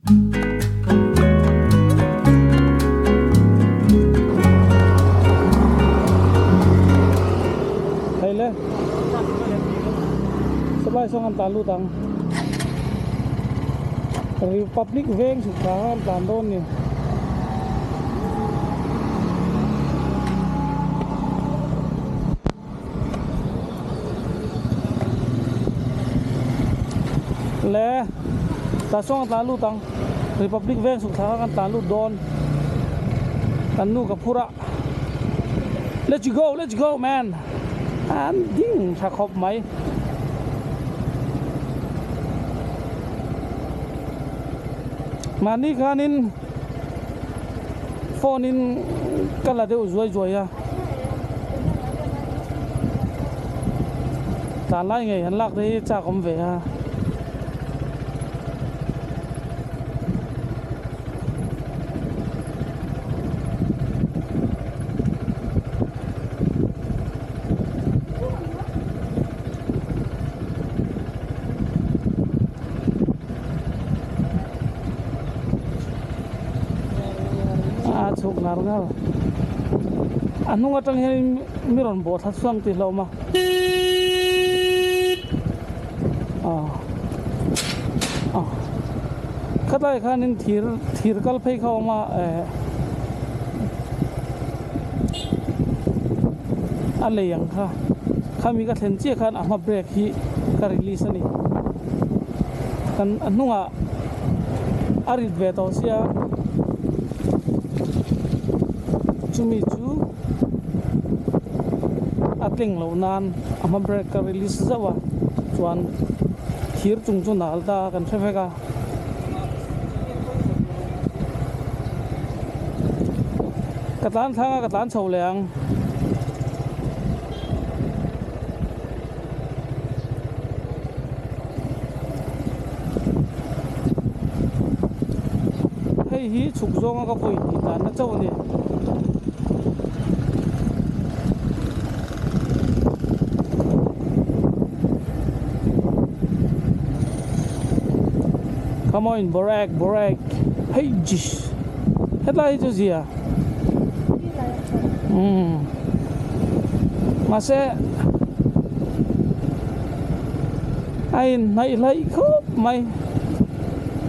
เลยสบายส่งกันตาลูตังRepublic เวงสุดท้ายตานโดนนี่และตาส่งกันตาลูตัง Republic เวงสุดท้ายกันตาลูโดนกันนูกับพุระ Let's go man อันดิ้งถ้าครบไหมมานี่ค่ะนินโฟนินกันละเดี๋ยวจวยอะตาไล่ไงหันลักได้จากผมเวะสุกนาร์งัลอันนู้นก็ต้องให้มีรอนบอทัดส่งติดเรามาก็ได้ค่ะนี่ทีร์กัลเพย์เข้ามาอะไรอย่างค่ะข้ามีก็เห็นเจ้าค่ะอามาเบรกฮีก็รีลิสนี่กันอันนู้นอ่ะอาริดเวทเอาเสียcumi cu atling launan ama break ka release zawa chuan thir chung chu nal da kan theveka katan thanga katan chholeang hei hi chuk zonga ka poi ni ta na chaw ni Come on, Borak. Hey, jish. Headlight is here. Masa ay nailay ko may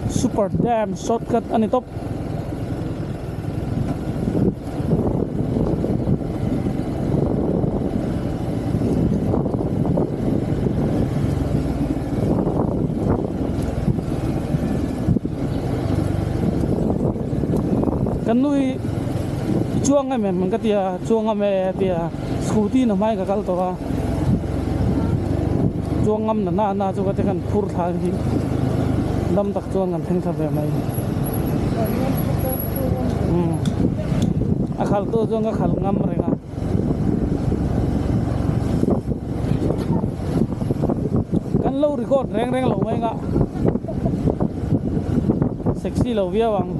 super damn shortcut ani top. Kan nui chuang ngay mình cái tia chuang ngay tia scooty nó mai cái to ha chuang ngâm là na cho cái kan phur thang hi đâm tak chuang ngam theng thap về mai khal to chuang cái khal ngâm rồi nga kan lâu record reng lâu mai nga sexy lâu vía vang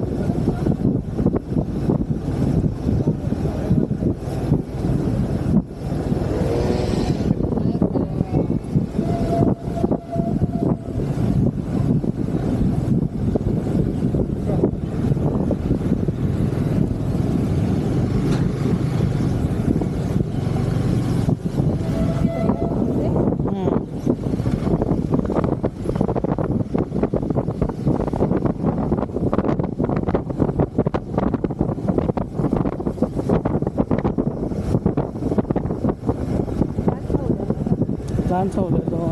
Lan sâu đấy rồi.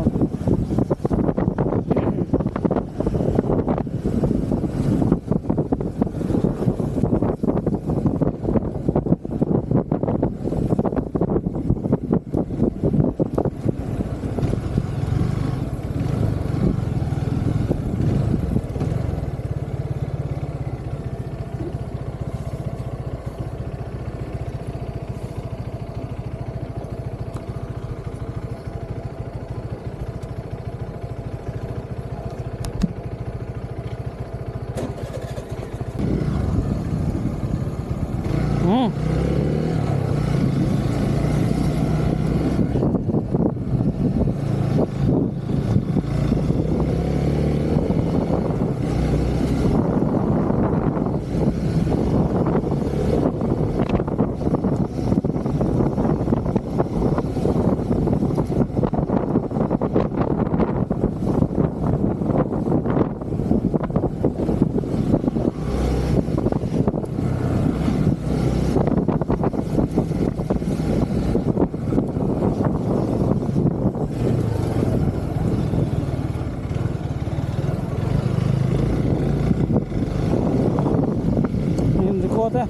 te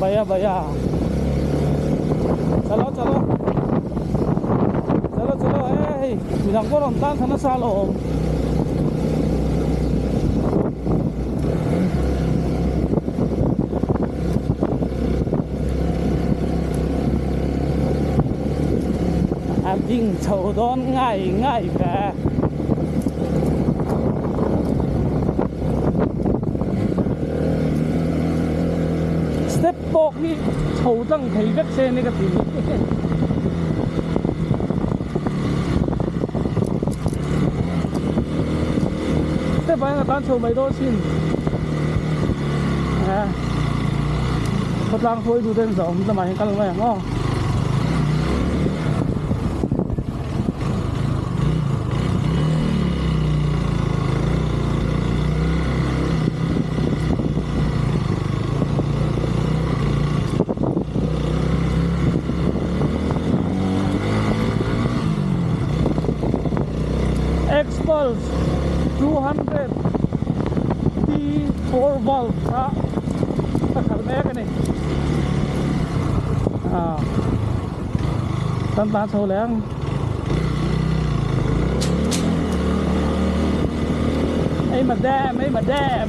baya baya chalo chalo chalo chalo hey midang ko ron tan thana sa lom em dinh chầu đón ngày ngày về step bọc đi chầu tăng thấy vết xe này cái gì step bay là tan chầu mấy đô xin à một lang thôi đủ tên giống tao mà hiện căn này ngon Expulse 200 T4 valve ha khởi cái này à tan tan sâu lén ấy mà đem